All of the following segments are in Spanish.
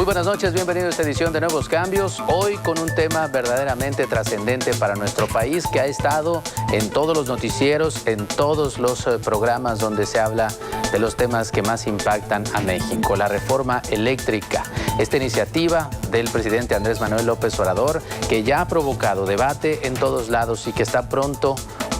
buenas noches, bienvenido a esta edición de Nuevos Cambios. Hoy con un tema verdaderamente trascendente para nuestro país que ha estado en todos los noticieros, en todos los programas donde se habla de los temas que más impactan a México. La reforma eléctrica, esta iniciativa del presidente Andrés Manuel López Obrador que ya ha provocado debate en todos lados y que está pronto,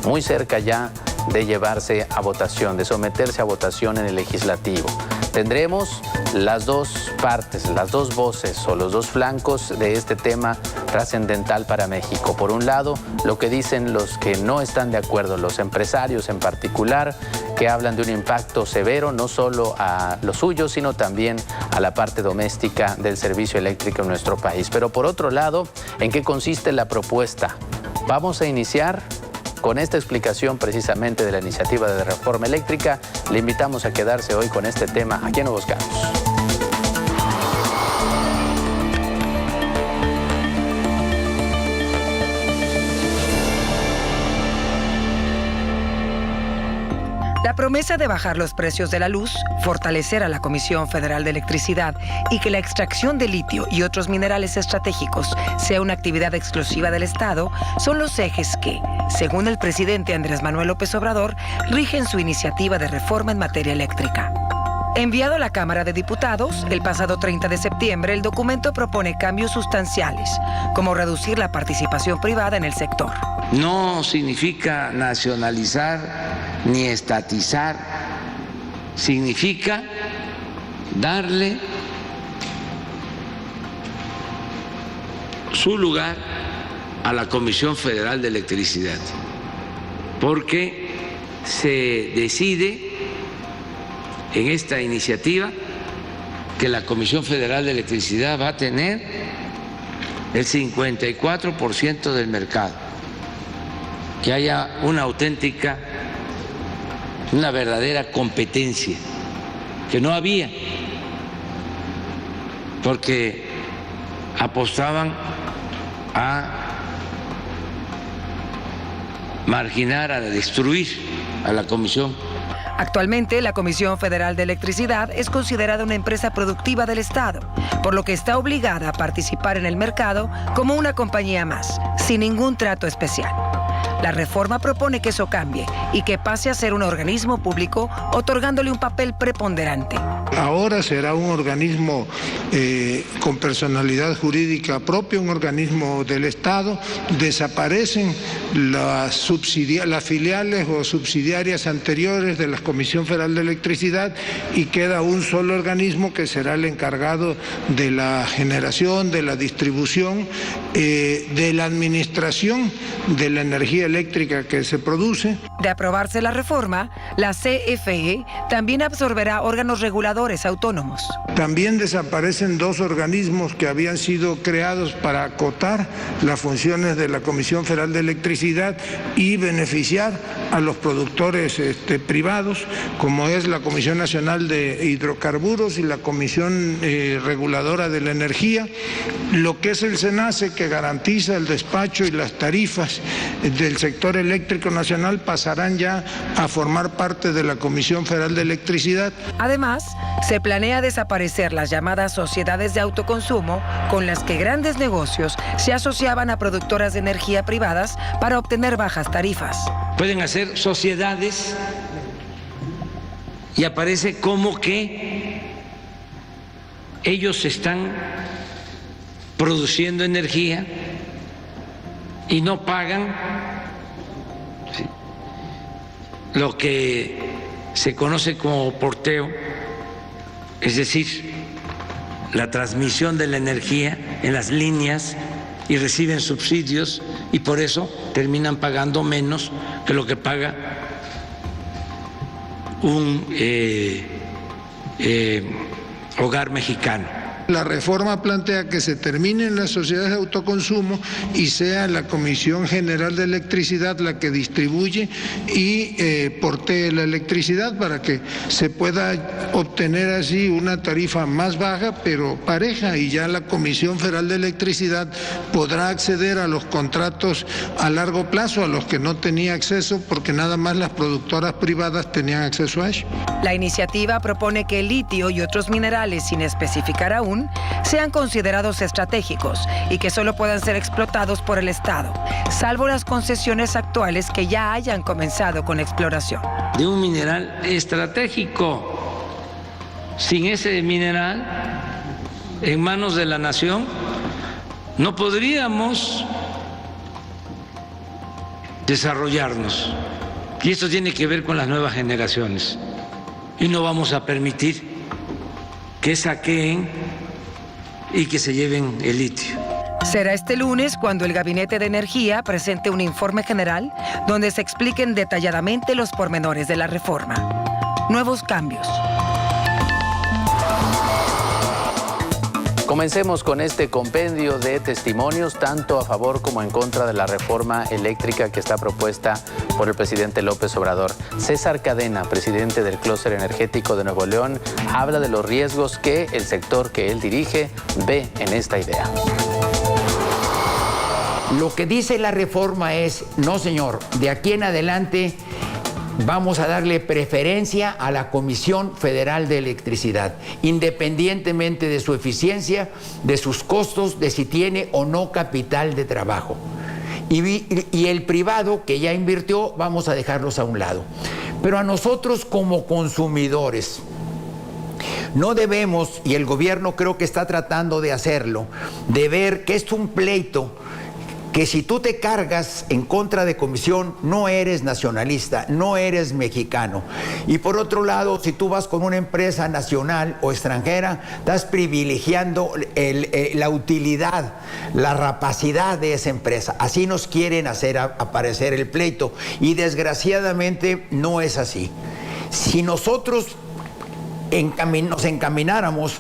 muy cerca ya de llevarse a votación, de someterse a votación en el legislativo. Tendremos las dos partes, las dos voces o los dos flancos de este tema trascendental para México. Por un lado, lo que dicen los que no están de acuerdo, los empresarios en particular, que hablan de un impacto severo no solo a los suyos, sino también a la parte doméstica del servicio eléctrico en nuestro país. Pero por otro lado, ¿en qué consiste la propuesta? Vamos a iniciar con esta explicación precisamente de la iniciativa de reforma eléctrica. Le invitamos a quedarse hoy con este tema aquí en Nuevos Cambios. La promesa de bajar los precios de la luz, fortalecer a la Comisión Federal de Electricidad y que la extracción de litio y otros minerales estratégicos sea una actividad exclusiva del Estado son los ejes que, según el presidente Andrés Manuel López Obrador, rigen su iniciativa de reforma en materia eléctrica. Enviado a la Cámara de Diputados, el pasado 30 de septiembre, el documento propone cambios sustanciales, como reducir la participación privada en el sector. No significa nacionalizar ni estatizar, significa darle su lugar a la Comisión Federal de Electricidad, porque se decide en esta iniciativa que la Comisión Federal de Electricidad va a tener el 54% del mercado, que haya una verdadera competencia, que no había, porque apostaban a marginar, a destruir a la Comisión. Actualmente, la Comisión Federal de Electricidad es considerada una empresa productiva del Estado, por lo que está obligada a participar en el mercado como una compañía más, sin ningún trato especial. La reforma propone que eso cambie y que pase a ser un organismo público, otorgándole un papel preponderante. Ahora será un organismo con personalidad jurídica propia, un organismo del Estado. Desaparecen las filiales o subsidiarias anteriores de la Comisión Federal de Electricidad y queda un solo organismo que será el encargado de la generación, de la distribución, de la administración de la energía eléctrica que se produce. De aprobarse la reforma, la CFE también absorberá órganos reguladores autónomos. También desaparecen dos organismos que habían sido creados para acotar las funciones de la Comisión Federal de Electricidad y beneficiar a los productores privados, como es la Comisión Nacional de Hidrocarburos y la Comisión Reguladora de la Energía, lo que es el SENACE, que garantiza el despacho y las tarifas del sector eléctrico nacional, pasarán ya a formar parte de la Comisión Federal de Electricidad. Además, se planea desaparecer las llamadas sociedades de autoconsumo con las que grandes negocios se asociaban a productoras de energía privadas para obtener bajas tarifas. Pueden hacer sociedades y aparece como que ellos están produciendo energía y no pagan lo que se conoce como porteo, es decir, la transmisión de la energía en las líneas, y reciben subsidios y por eso terminan pagando menos que lo que paga un hogar mexicano. La reforma plantea que se terminen las sociedades de autoconsumo y sea la Comisión General de Electricidad la que distribuye y portee la electricidad para que se pueda obtener así una tarifa más baja pero pareja, y ya la Comisión Federal de Electricidad podrá acceder a los contratos a largo plazo a los que no tenía acceso porque nada más las productoras privadas tenían acceso a ello. La iniciativa propone que el litio y otros minerales, sin especificar aún, aún sean considerados estratégicos y que solo puedan ser explotados por el Estado, salvo las concesiones actuales que ya hayan comenzado con exploración. De un mineral estratégico. Sin ese mineral en manos de la nación, no podríamos desarrollarnos. Y esto tiene que ver con las nuevas generaciones. Y no vamos a permitir que saqueen y que se lleven el litio. Será este lunes cuando el Gabinete de Energía presente un informe general donde se expliquen detalladamente los pormenores de la reforma. Nuevos cambios. Comencemos con este compendio de testimonios, tanto a favor como en contra de la reforma eléctrica que está propuesta por el presidente López Obrador. César Cadena, presidente del Clúster Energético de Nuevo León, habla de los riesgos que el sector que él dirige ve en esta idea. Lo que dice la reforma es, no señor, de aquí en adelante vamos a darle preferencia a la Comisión Federal de Electricidad, independientemente de su eficiencia, de sus costos, de si tiene o no capital de trabajo. Y el privado que ya invirtió, vamos a dejarlos a un lado. Pero a nosotros como consumidores, no debemos, y el gobierno creo que está tratando de hacerlo, de ver que es un pleito que si tú te cargas en contra de comisión, no eres nacionalista, no eres mexicano. Y por otro lado, si tú vas con una empresa nacional o extranjera, estás privilegiando la utilidad, la rapacidad de esa empresa. Así nos quieren hacer aparecer el pleito. Y desgraciadamente no es así. Si nosotros nos encamináramos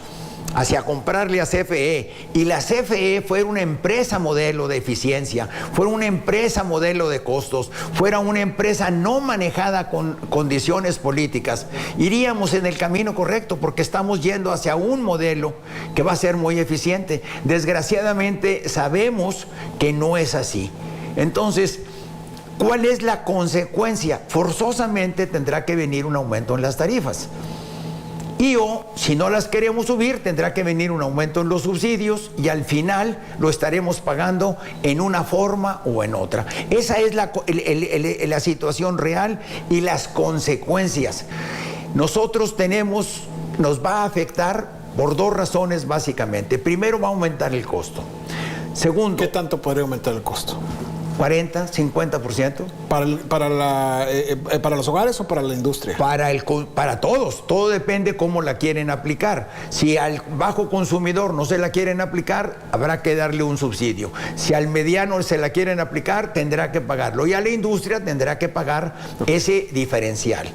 hacia comprarle a CFE y la CFE fuera una empresa modelo de eficiencia, fuera una empresa modelo de costos, fuera una empresa no manejada con condiciones políticas, iríamos en el camino correcto porque estamos yendo hacia un modelo que va a ser muy eficiente. Desgraciadamente sabemos que no es así. Entonces, ¿cuál es la consecuencia? Forzosamente tendrá que venir un aumento en las tarifas. Si no las queremos subir, tendrá que venir un aumento en los subsidios y al final lo estaremos pagando en una forma o en otra. Esa es la situación real y las consecuencias. Nos va a afectar por dos razones básicamente. Primero, va a aumentar el costo. Segundo, ¿qué tanto podría aumentar el costo? 40, 50%. ¿Para los hogares o para la industria? Para todos. Todo depende cómo la quieren aplicar. Si al bajo consumidor no se la quieren aplicar, habrá que darle un subsidio. Si al mediano se la quieren aplicar, tendrá que pagarlo. Y a la industria tendrá que pagar ese diferencial.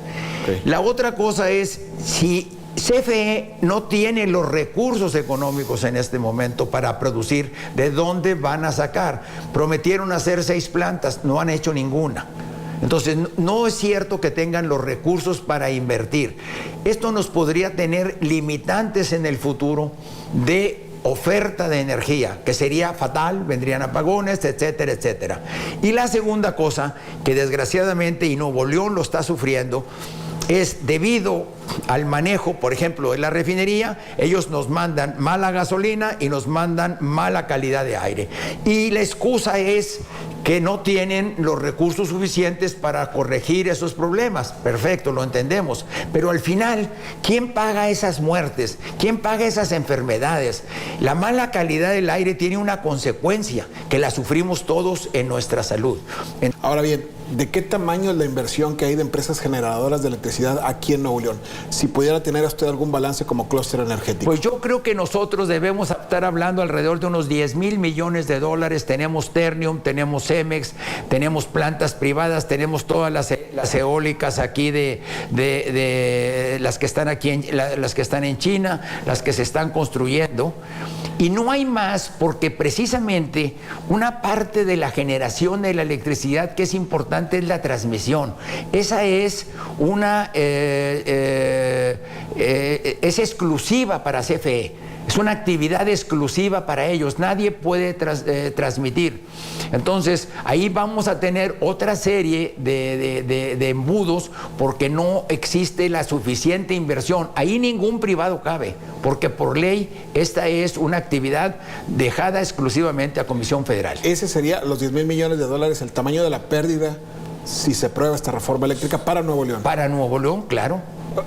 Okay. La otra cosa es, si CFE no tiene los recursos económicos en este momento para producir, ¿de dónde van a sacar? Prometieron hacer 6 plantas, no han hecho ninguna. Entonces, no es cierto que tengan los recursos para invertir. Esto nos podría tener limitantes en el futuro de oferta de energía, que sería fatal, vendrían apagones, etcétera, etcétera. Y la segunda cosa, que desgraciadamente, y Nuevo León lo está sufriendo, es debido al manejo, por ejemplo, de la refinería, ellos nos mandan mala gasolina y nos mandan mala calidad de aire. Y la excusa es que no tienen los recursos suficientes para corregir esos problemas. Perfecto, lo entendemos. Pero al final, ¿quién paga esas muertes? ¿Quién paga esas enfermedades? La mala calidad del aire tiene una consecuencia, que la sufrimos todos en nuestra salud. Ahora bien, ¿de qué tamaño es la inversión que hay de empresas generadoras de electricidad aquí en Nuevo León? Si pudiera tener usted algún balance como clúster energético. Pues yo creo que nosotros debemos estar hablando alrededor de unos 10,000 millones de dólares. Tenemos Ternium, tenemos Cemex, tenemos plantas privadas, tenemos todas las eólicas aquí de las que están aquí, las que están en China, las que se están construyendo. Y no hay más porque precisamente una parte de la generación de la electricidad que es importante es la transmisión. Esa es es exclusiva para CFE. Es una actividad exclusiva para ellos, nadie puede transmitir. Entonces, ahí vamos a tener otra serie de embudos porque no existe la suficiente inversión. Ahí ningún privado cabe, porque por ley esta es una actividad dejada exclusivamente a Comisión Federal. Ese sería los 10,000 millones de dólares, el tamaño de la pérdida si se prueba esta reforma eléctrica para Nuevo León. Para Nuevo León, claro.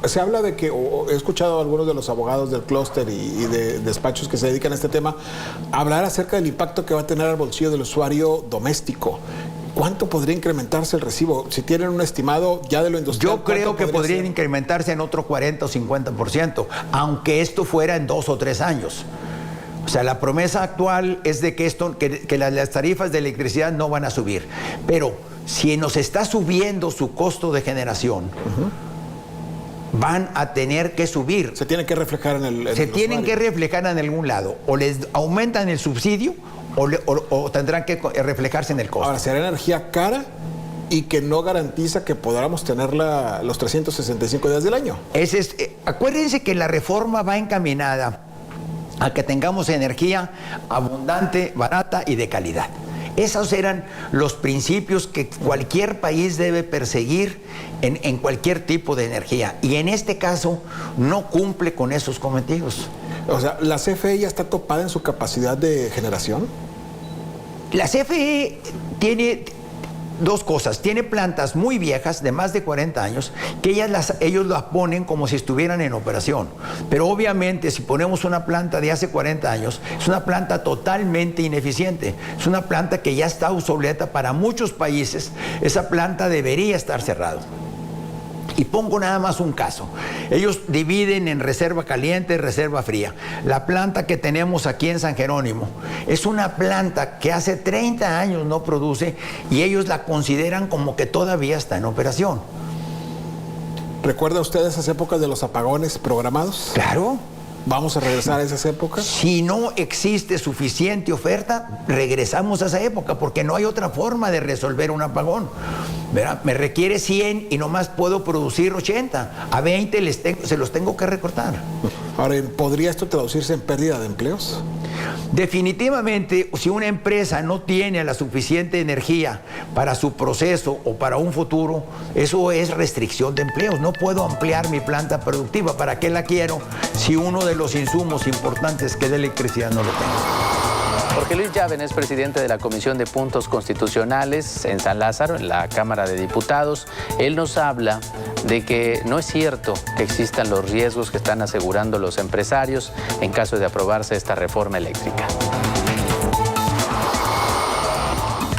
Se habla de que, he escuchado a algunos de los abogados del clúster y de despachos que se dedican a este tema, hablar acerca del impacto que va a tener al bolsillo del usuario doméstico. ¿Cuánto podría incrementarse el recibo? Si tienen un estimado ya de lo industrial. Yo creo que podría incrementarse en otro 40 o 50%, aunque esto fuera en 2 o 3 años. O sea, la promesa actual es de que las tarifas de electricidad no van a subir. Pero si nos está subiendo su costo de generación, van a tener que subir. Se tiene que reflejar en el Se tienen que reflejar en algún lado. O les aumentan el subsidio o tendrán que reflejarse en el costo. Ahora, será energía cara y que no garantiza que podamos tenerla los 365 días del año. Acuérdense que la reforma va encaminada a que tengamos energía abundante, barata y de calidad. Esos eran los principios que cualquier país debe perseguir en cualquier tipo de energía. Y en este caso no cumple con esos cometidos. O sea, ¿la CFE ya está topada en su capacidad de generación? La CFE tiene dos cosas. Tiene plantas muy viejas, de más de 40 años, que ellos las ponen como si estuvieran en operación. Pero obviamente, si ponemos una planta de hace 40 años, es una planta totalmente ineficiente. Es una planta que ya está obsoleta para muchos países. Esa planta debería estar cerrada. Y pongo nada más un caso. Ellos dividen en reserva caliente y reserva fría. La planta que tenemos aquí en San Jerónimo es una planta que hace 30 años no produce y ellos la consideran como que todavía está en operación. ¿Recuerda usted esas épocas de los apagones programados? Claro. ¿Vamos a regresar a esas épocas? Si no existe suficiente oferta, regresamos a esa época, porque no hay otra forma de resolver un apagón. ¿Verdad? Me requiere 100 y nomás puedo producir 80. A 20 se los tengo que recortar. Ahora, ¿podría esto traducirse en pérdida de empleos? Definitivamente, si una empresa no tiene la suficiente energía para su proceso o para un futuro, eso es restricción de empleos. No puedo ampliar mi planta productiva. ¿Para qué la quiero si uno de los insumos importantes que es la electricidad no lo tengo? Jorge Luis Llaven es presidente de la Comisión de Puntos Constitucionales en San Lázaro, en la Cámara de Diputados. Él nos habla de que no es cierto que existan los riesgos que están asegurando los empresarios en caso de aprobarse esta reforma eléctrica.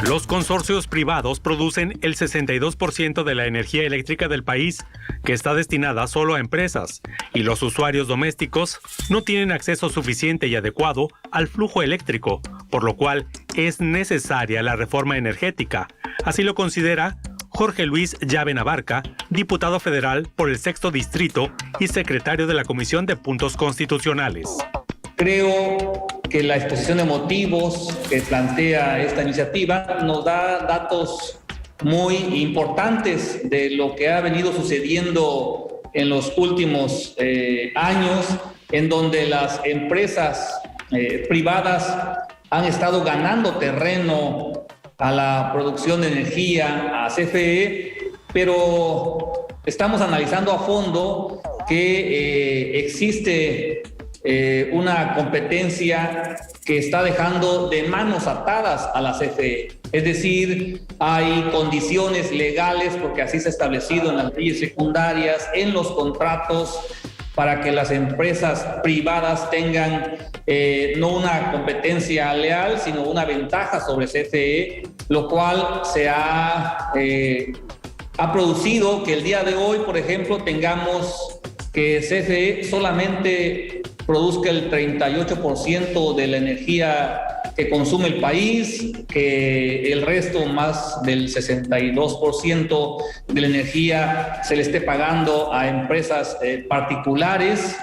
Los consorcios privados producen el 62% de la energía eléctrica del país, que está destinada solo a empresas, y los usuarios domésticos no tienen acceso suficiente y adecuado al flujo eléctrico, por lo cual es necesaria la reforma energética. Así lo considera Jorge Luis Llaven Abarca, diputado federal por el 6º Distrito y secretario de la Comisión de Puntos Constitucionales. Creo que la exposición de motivos que plantea esta iniciativa nos da datos muy importantes de lo que ha venido sucediendo en los últimos años, en donde las empresas privadas han estado ganando terreno a la producción de energía, a CFE, pero estamos analizando a fondo que existe una competencia que está dejando de manos atadas a la CFE. Es decir, hay condiciones legales, porque así se ha establecido en las leyes secundarias, en los contratos, para que las empresas privadas tengan no una competencia leal, sino una ventaja sobre CFE, lo cual se ha producido que el día de hoy, por ejemplo, tengamos que CFE solamente produzca el 38% de la energía que consume el país, que el resto, más del 62% de la energía, se le esté pagando a empresas particulares.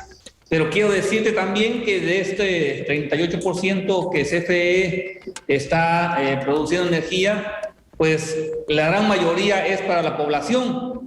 Pero quiero decirte también que de este 38% que CFE está produciendo energía, pues la gran mayoría es para la población.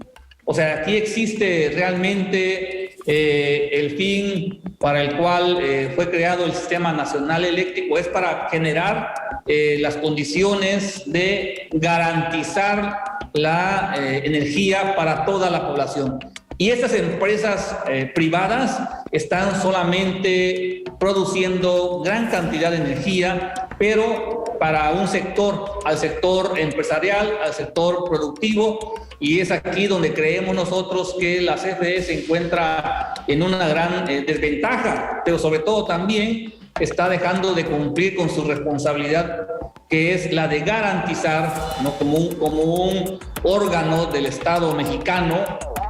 O sea, aquí existe realmente el fin para el cual fue creado el Sistema Nacional Eléctrico es para generar las condiciones de garantizar la energía para toda la población. Y estas empresas privadas están solamente produciendo gran cantidad de energía, pero para un sector, al sector empresarial, al sector productivo, y es aquí donde creemos nosotros que la CFE se encuentra en una gran desventaja, pero sobre todo también está dejando de cumplir con su responsabilidad, que es la de garantizar, ¿no?, como un órgano del Estado mexicano,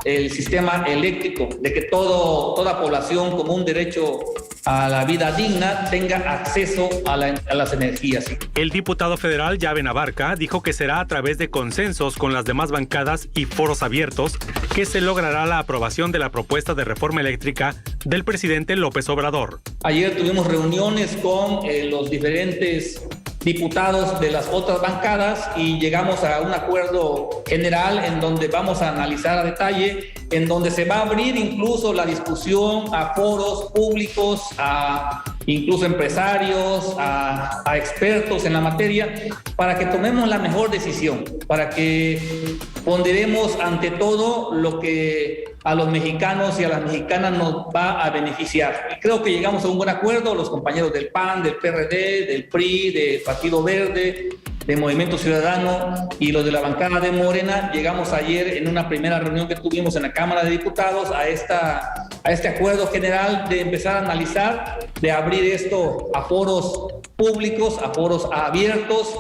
el sistema eléctrico, de que toda población como un derecho a la vida digna tenga acceso a las energías. El diputado federal Yaben Abarca dijo que será a través de consensos con las demás bancadas y foros abiertos que se logrará la aprobación de la propuesta de reforma eléctrica del presidente López Obrador. Ayer tuvimos reuniones con los diferentes diputados de las otras bancadas y llegamos a un acuerdo general en donde vamos a analizar a detalle, en donde se va a abrir incluso la discusión a foros públicos, a incluso empresarios, a expertos en la materia, para que tomemos la mejor decisión, para que ponderemos ante todo lo que a los mexicanos y a las mexicanas nos va a beneficiar. Y creo que llegamos a un buen acuerdo, los compañeros del PAN, del PRD, del PRI, del Partido Verde, de Movimiento Ciudadano y los de la bancada de Morena. Llegamos ayer en una primera reunión que tuvimos en la Cámara de Diputados a este acuerdo general de empezar a analizar, de abrir esto a foros públicos, a foros abiertos,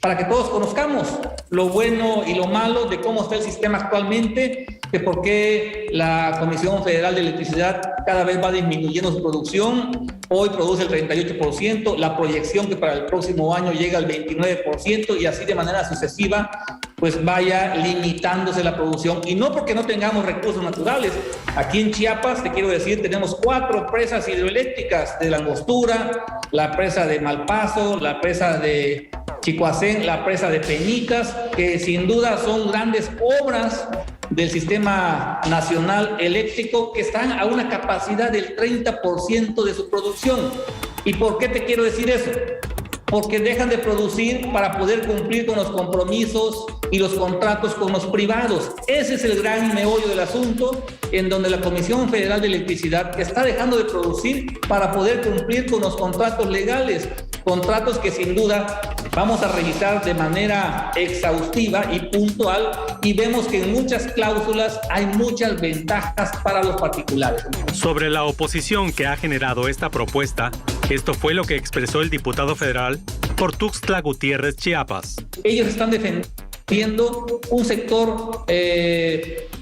para que todos conozcamos lo bueno y lo malo de cómo está el sistema actualmente, de por qué la Comisión Federal de Electricidad cada vez va disminuyendo su producción. Hoy produce el 38%, la proyección que para el próximo año llega al 29% y así de manera sucesiva pues vaya limitándose la producción. Y no porque no tengamos recursos naturales. Aquí en Chiapas, te quiero decir, tenemos 4 presas hidroeléctricas de La Angostura, la presa de Malpaso, la presa de Chicoacén, la presa de Peñicas, que sin duda son grandes obras del Sistema Nacional Eléctrico que están a una capacidad del 30% de su producción. ¿Y por qué te quiero decir eso? Porque dejan de producir para poder cumplir con los compromisos y los contratos con los privados. Ese es el gran meollo del asunto, en donde la Comisión Federal de Electricidad está dejando de producir para poder cumplir con los contratos legales, contratos que sin duda vamos a revisar de manera exhaustiva y puntual, y vemos que en muchas cláusulas hay muchas ventajas para los particulares. Sobre la oposición que ha generado esta propuesta, esto fue lo que expresó el diputado federal por Tuxtla Gutiérrez, Chiapas. Ellos están defendiendo un sector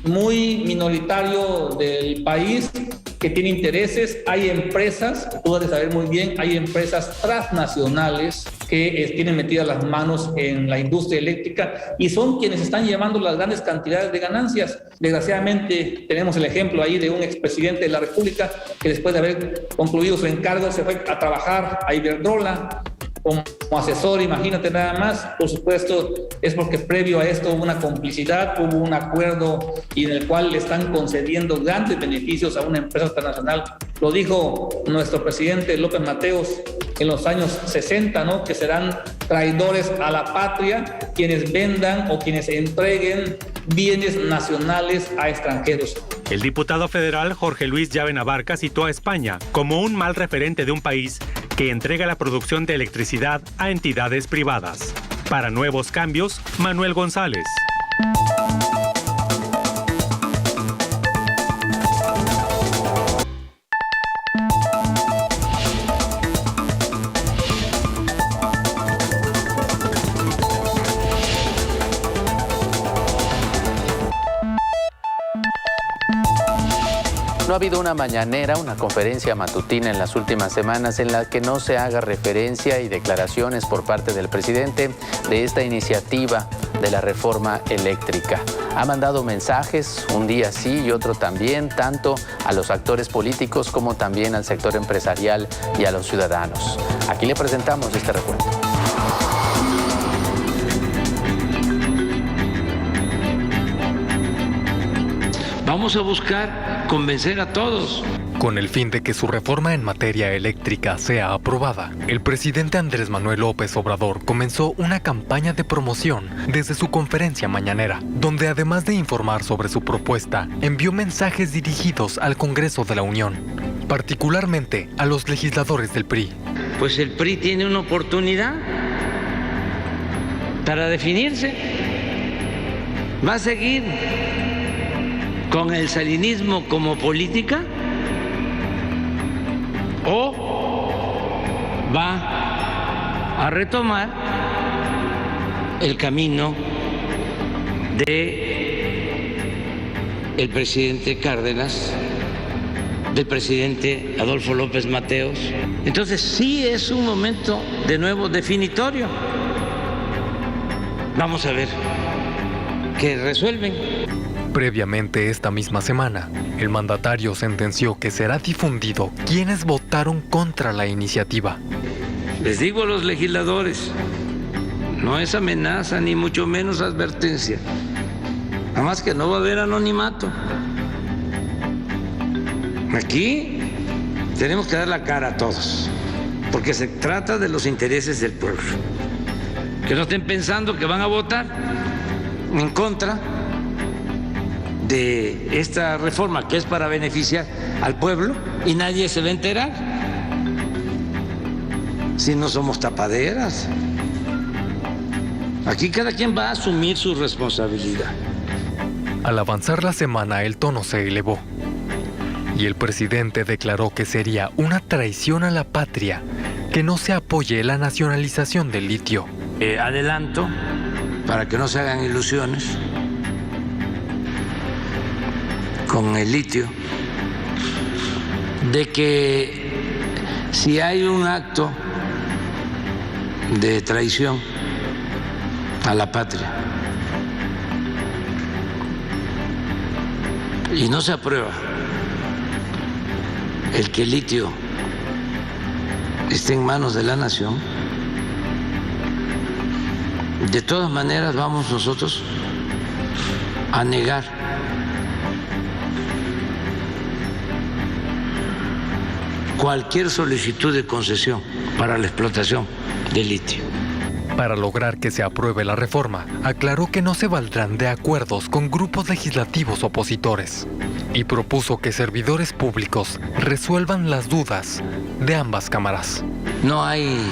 muy minoritario del país que tiene intereses. Hay empresas, tú debes saber muy bien, hay empresas transnacionales que tienen metidas las manos en la industria eléctrica y son quienes están llevando las grandes cantidades de ganancias. Desgraciadamente tenemos el ejemplo ahí de un expresidente de la República que después de haber concluido su encargo se fue a trabajar a Iberdrola como asesor, imagínate nada más. Por supuesto, es porque previo a esto hubo una complicidad, hubo un acuerdo y en el cual le están concediendo grandes beneficios a una empresa internacional. Lo dijo nuestro presidente López Mateos en los años 60, ¿no?, que serán traidores a la patria quienes vendan o quienes entreguen bienes nacionales a extranjeros. El diputado federal Jorge Luis Yaben Abarca citó a España como un mal referente de un país que entrega la producción de electricidad a entidades privadas. Para Nuevos Cambios, Manuel González. No ha habido una mañanera, una conferencia matutina en las últimas semanas en la que no se haga referencia y declaraciones por parte del presidente de esta iniciativa de la reforma eléctrica. Ha mandado mensajes, un día sí y otro también, tanto a los actores políticos como también al sector empresarial y a los ciudadanos. Aquí le presentamos este recuento. Vamos a buscar convencer a todos. Con el fin de que su reforma en materia eléctrica sea aprobada, el presidente Andrés Manuel López Obrador comenzó una campaña de promoción desde su conferencia mañanera, donde además de informar sobre su propuesta, envió mensajes dirigidos al Congreso de la Unión, particularmente a los legisladores del PRI. Pues el PRI tiene una oportunidad para definirse. ¿Va a seguir con el salinismo como política o va a retomar el camino de el presidente Cárdenas, del presidente Adolfo López Mateos? Entonces sí es un momento de nuevo definitorio. Vamos a ver qué resuelven. Previamente esta misma semana, el mandatario sentenció que será difundido quienes votaron contra la iniciativa. Les digo a los legisladores, no es amenaza ni mucho menos advertencia. Nada más que no va a haber anonimato. Aquí tenemos que dar la cara a todos, porque se trata de los intereses del pueblo. Que no estén pensando que van a votar en contra de esta reforma que es para beneficiar al pueblo y nadie se va a enterar. Si no somos tapaderas. Aquí cada quien va a asumir su responsabilidad. Al avanzar la semana, el tono se elevó y el presidente declaró que sería una traición a la patria que no se apoye la nacionalización del litio. Adelanto, para que no se hagan ilusiones, con el litio, de que si hay un acto de traición a la patria y no se aprueba el que el litio esté en manos de la nación, de todas maneras vamos nosotros a negar cualquier solicitud de concesión para la explotación de litio. Para lograr que se apruebe la reforma, aclaró que no se valdrán de acuerdos con grupos legislativos opositores y propuso que servidores públicos resuelvan las dudas de ambas cámaras. No hay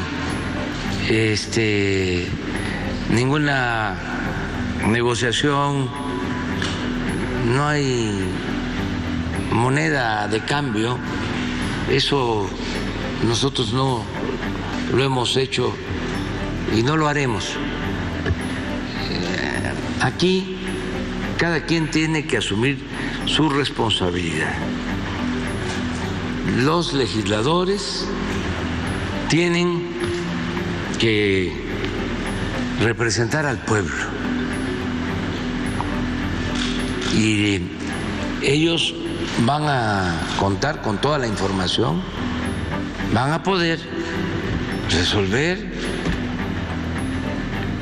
ninguna negociación, no hay moneda de cambio. Eso nosotros no lo hemos hecho y no lo haremos. Aquí cada quien tiene que asumir su responsabilidad. Los legisladores tienen que representar al pueblo y ellos van a contar con toda la información, van a poder resolver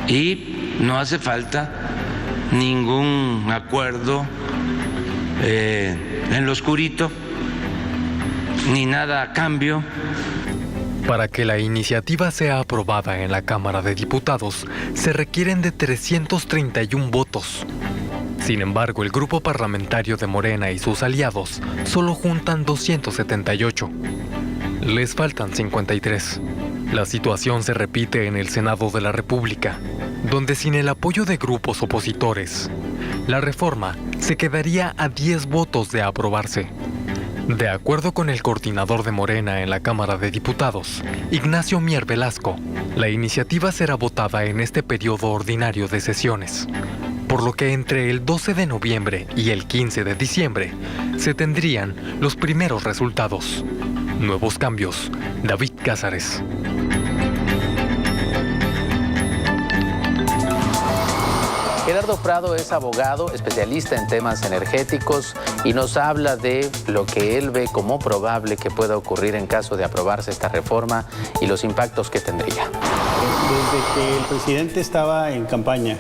y no hace falta ningún acuerdo en lo oscurito, ni nada a cambio. Para que la iniciativa sea aprobada en la Cámara de Diputados, se requieren de 331 votos. Sin embargo, el grupo parlamentario de Morena y sus aliados solo juntan 278. Les faltan 53. La situación se repite en el Senado de la República, donde sin el apoyo de grupos opositores, la reforma se quedaría a 10 votos de aprobarse. De acuerdo con el coordinador de Morena en la Cámara de Diputados, Ignacio Mier Velasco, la iniciativa será votada en este periodo ordinario de sesiones, por lo que entre el 12 de noviembre y el 15 de diciembre se tendrían los primeros resultados. Nuevos Cambios, David Cázares. Gerardo Prado es abogado, especialista en temas energéticos y nos habla de lo que él ve como probable que pueda ocurrir en caso de aprobarse esta reforma y los impactos que tendría. Desde que el presidente estaba en campaña,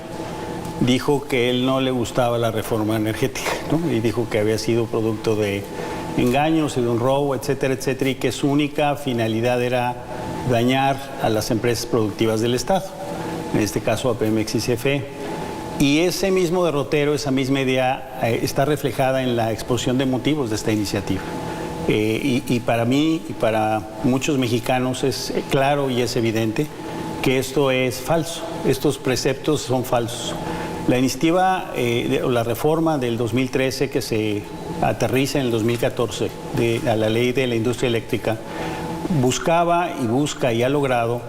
dijo que él no le gustaba la reforma energética, ¿no? Y dijo que había sido producto de engaños y de un robo, etcétera, etcétera, y que su única finalidad era dañar a las empresas productivas del Estado, en este caso a Pemex y CFE. Y ese mismo derrotero, esa misma idea está reflejada en la exposición de motivos de esta iniciativa. Y para mí y para muchos mexicanos es claro y es evidente que esto es falso, estos preceptos son falsos. La iniciativa o la reforma del 2013 que se aterriza en el 2014 a la ley de la industria eléctrica buscaba y busca y ha logrado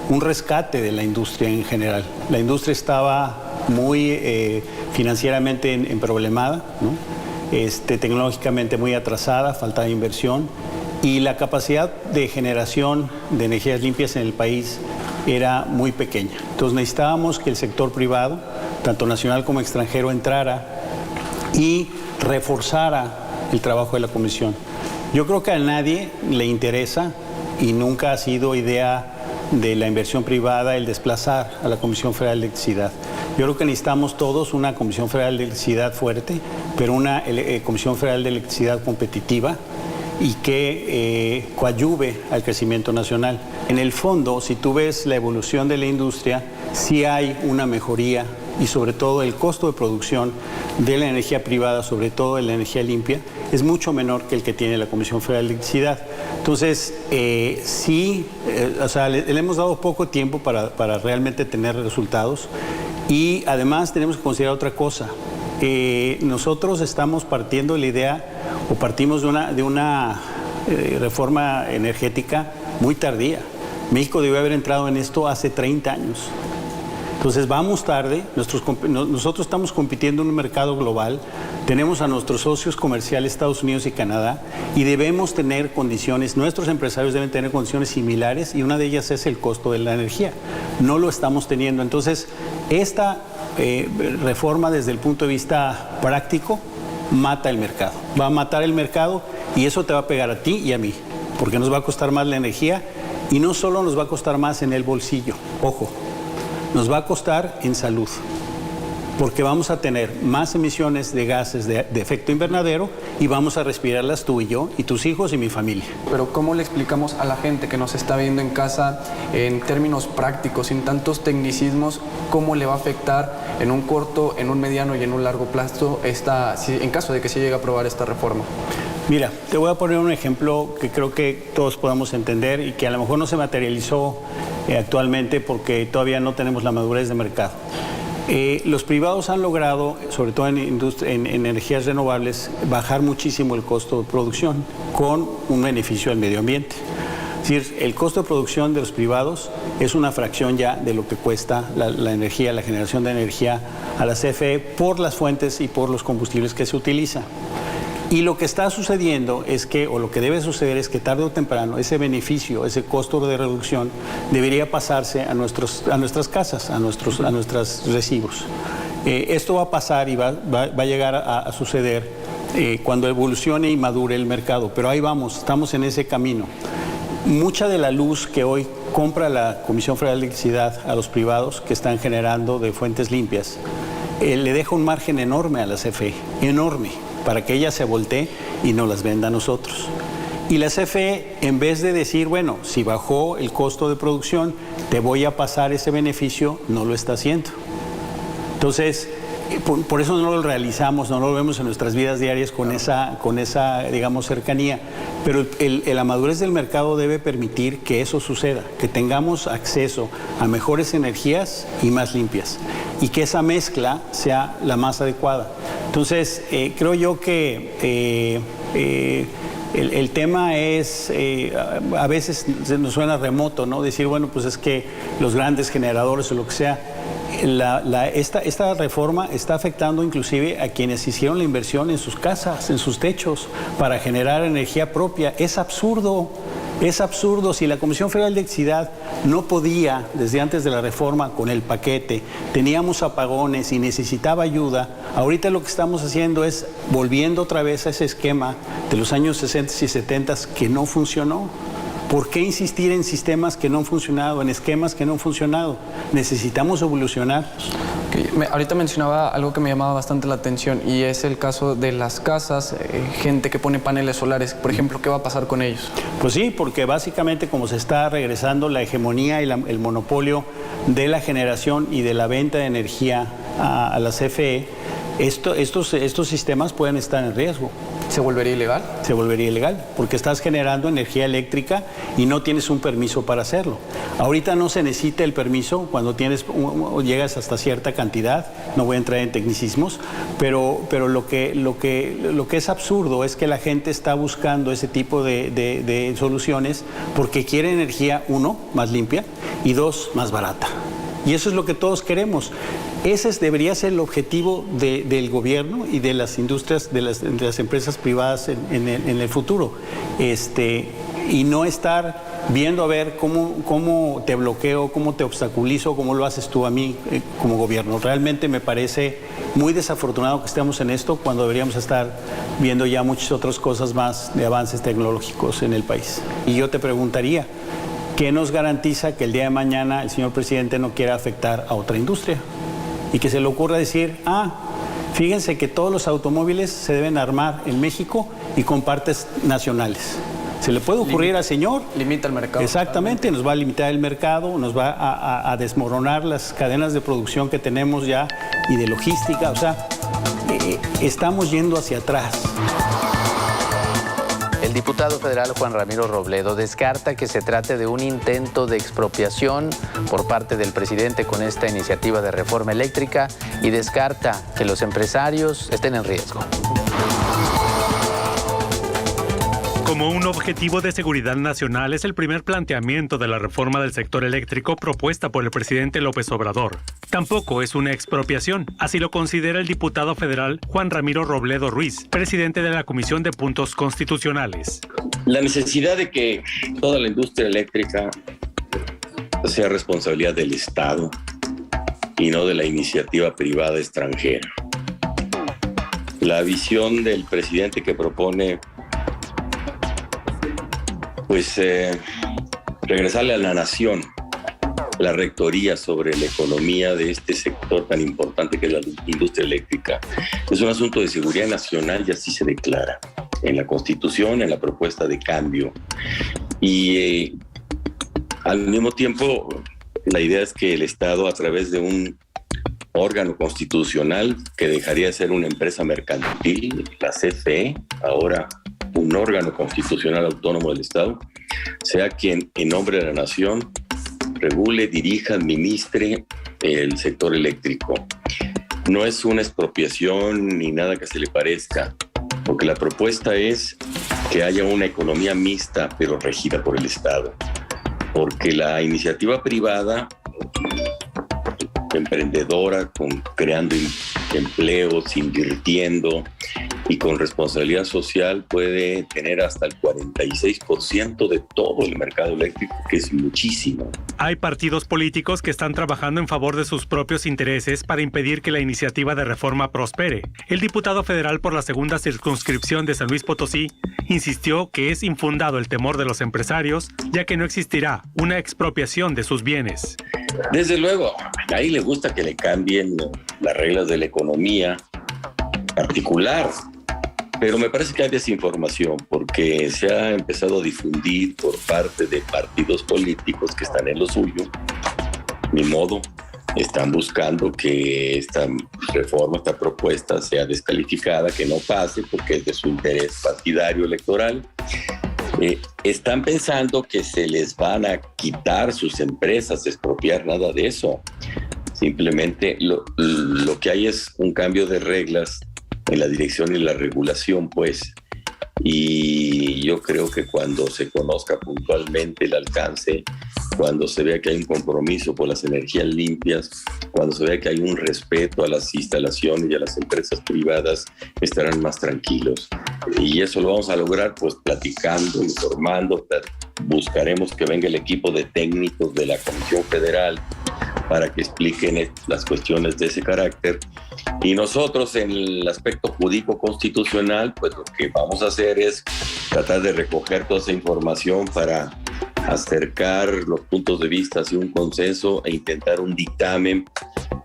un rescate de la industria en general. La industria estaba muy financieramente emproblemada, ¿no? Tecnológicamente muy atrasada, falta de inversión, y la capacidad de generación de energías limpias en el país era muy pequeña. Entonces necesitábamos que el sector privado, tanto nacional como extranjero, entrara y reforzara el trabajo de la Comisión. Yo creo que a nadie le interesa, y nunca ha sido idea de la inversión privada, el desplazar a la Comisión Federal de Electricidad. Yo creo que necesitamos todos una Comisión Federal de Electricidad fuerte, pero una Comisión Federal de Electricidad competitiva y que coadyuve al crecimiento nacional. En el fondo, si tú ves la evolución de la industria, sí hay una mejoría y sobre todo el costo de producción de la energía privada, sobre todo de la energía limpia, es mucho menor que el que tiene la Comisión Federal de Electricidad. Entonces, o sea, le hemos dado poco tiempo para realmente tener resultados, y además tenemos que considerar otra cosa. Nosotros estamos partiendo de la idea, o partimos de una reforma energética muy tardía. México debió haber entrado en esto hace 30 años. Entonces vamos tarde, nosotros estamos compitiendo en un mercado global, tenemos a nuestros socios comerciales Estados Unidos y Canadá, y debemos tener condiciones, nuestros empresarios deben tener condiciones similares, y una de ellas es el costo de la energía. No lo estamos teniendo. Entonces, esta reforma desde el punto de vista práctico mata el mercado, va a matar el mercado, y eso te va a pegar a ti y a mí, porque nos va a costar más la energía, y no solo nos va a costar más en el bolsillo, ojo, nos va a costar en salud, porque vamos a tener más emisiones de gases de efecto invernadero y vamos a respirarlas tú y yo y tus hijos y mi familia. Pero ¿cómo le explicamos a la gente que nos está viendo en casa en términos prácticos, sin tantos tecnicismos, cómo le va a afectar en un corto, en un mediano y en un largo plazo en caso de que se llegue a aprobar esta reforma? Mira, te voy a poner un ejemplo que creo que todos podamos entender y que a lo mejor no se materializó actualmente porque todavía no tenemos la madurez de mercado. Los privados han logrado, sobre todo en energías renovables, bajar muchísimo el costo de producción con un beneficio al medio ambiente. Es decir, el costo de producción de los privados es una fracción ya de lo que cuesta la energía, la generación de energía a la CFE por las fuentes y por los combustibles que se utilizan. Y lo que está sucediendo es que, o lo que debe suceder es que tarde o temprano ese beneficio, ese costo de reducción debería pasarse a nuestras casas, a nuestros recibos. Esto va a pasar y va a llegar a suceder cuando evolucione y madure el mercado, pero ahí vamos, estamos en ese camino. Mucha de la luz que hoy compra la Comisión Federal de Electricidad a los privados que están generando de fuentes limpias, le deja un margen enorme a la CFE, enorme, para que ella se voltee y nos las venda a nosotros. Y la CFE, en vez de decir, bueno, si bajó el costo de producción, te voy a pasar ese beneficio, no lo está haciendo. Entonces, por eso no lo realizamos, no lo vemos en nuestras vidas diarias con esa digamos, cercanía. Pero la madurez del mercado debe permitir que eso suceda, que tengamos acceso a mejores energías y más limpias, y que esa mezcla sea la más adecuada. Entonces, creo yo que el tema es, a veces nos suena remoto, ¿no? Decir, bueno, pues es que los grandes generadores o lo que sea. Esta reforma está afectando inclusive a quienes hicieron la inversión en sus casas, en sus techos, para generar energía propia. Es absurdo. Es absurdo. Si la Comisión Federal de Electricidad no podía, desde antes de la reforma, con el paquete, teníamos apagones y necesitaba ayuda, ahorita lo que estamos haciendo es volviendo otra vez a ese esquema de los años 60 y 70 que no funcionó. ¿Por qué insistir en sistemas que no han funcionado, en esquemas que no han funcionado? Necesitamos evolucionar. Ahorita mencionaba algo que me llamaba bastante la atención y es el caso de las casas, gente que pone paneles solares, por ejemplo, ¿qué va a pasar con ellos? Pues sí, porque básicamente como se está regresando la hegemonía y el monopolio de la generación y de la venta de energía a la CFE, estos sistemas pueden estar en riesgo. ¿Se volvería ilegal? Se volvería ilegal, porque estás generando energía eléctrica y no tienes un permiso para hacerlo. Ahorita no se necesita el permiso cuando llegas hasta cierta cantidad, no voy a entrar en tecnicismos, pero lo que es absurdo es que la gente está buscando ese tipo de soluciones porque quiere energía, uno, más limpia y dos, más barata. Y eso es lo que todos queremos. Ese debería ser el objetivo del gobierno y de las industrias, de las empresas privadas en el futuro. Y no estar viendo a ver cómo te bloqueo, cómo te obstaculizo, cómo lo haces tú a mí como gobierno. Realmente me parece muy desafortunado que estemos en esto cuando deberíamos estar viendo ya muchas otras cosas más de avances tecnológicos en el país. Y yo te preguntaría, ¿qué nos garantiza que el día de mañana el señor presidente no quiera afectar a otra industria? Y que se le ocurra decir, fíjense que todos los automóviles se deben armar en México y con partes nacionales. ¿Se le puede ocurrir al señor? Limita el mercado. Exactamente, nos va a limitar el mercado, nos va a desmoronar las cadenas de producción que tenemos ya y de logística. O sea, estamos yendo hacia atrás. El diputado federal Juan Ramiro Robledo descarta que se trate de un intento de expropiación por parte del presidente con esta iniciativa de reforma eléctrica y descarta que los empresarios estén en riesgo. Como un objetivo de seguridad nacional es el primer planteamiento de la reforma del sector eléctrico propuesta por el presidente López Obrador. Tampoco es una expropiación, así lo considera el diputado federal Juan Ramiro Robledo Ruiz, presidente de la Comisión de Puntos Constitucionales. La necesidad de que toda la industria eléctrica sea responsabilidad del Estado y no de la iniciativa privada extranjera. La visión del presidente que propone regresarle a la nación la rectoría sobre la economía de este sector tan importante que es la industria eléctrica. Es un asunto de seguridad nacional y así se declara en la Constitución, en la propuesta de cambio. Y al mismo tiempo, la idea es que el Estado, a través de un órgano constitucional que dejaría de ser una empresa mercantil, la CFE, ahora un órgano constitucional autónomo del Estado, sea quien en nombre de la nación regule, dirija, administre el sector eléctrico. No es una expropiación ni nada que se le parezca, porque la propuesta es que haya una economía mixta pero regida por el Estado, porque la iniciativa privada emprendedora, creando empleos, invirtiendo y con responsabilidad social puede tener hasta el 46% de todo el mercado eléctrico, que es muchísimo. Hay partidos políticos que están trabajando en favor de sus propios intereses para impedir que la iniciativa de reforma prospere. El diputado federal por la segunda circunscripción de San Luis Potosí insistió que es infundado el temor de los empresarios, ya que no existirá una expropiación de sus bienes. Desde luego, a nadie le gusta que le cambien las reglas de la economía particular, pero me parece que hay desinformación porque se ha empezado a difundir por parte de partidos políticos que están en lo suyo. Ni modo, están buscando que esta reforma, esta propuesta sea descalificada, que no pase porque es de su interés partidario electoral. Están pensando que se les van a quitar sus empresas, expropiar, nada de eso. Simplemente lo que hay es un cambio de reglas en la dirección y la regulación, pues. Y yo creo que cuando se conozca puntualmente el alcance, cuando se vea que hay un compromiso por las energías limpias, cuando se vea que hay un respeto a las instalaciones y a las empresas privadas, estarán más tranquilos. Y eso lo vamos a lograr pues platicando, informando. Buscaremos que venga el equipo de técnicos de la Comisión Federal para que expliquen las cuestiones de ese carácter. Y nosotros en el aspecto jurídico constitucional, pues lo que vamos a hacer es tratar de recoger toda esa información para acercar los puntos de vista hacia un consenso e intentar un dictamen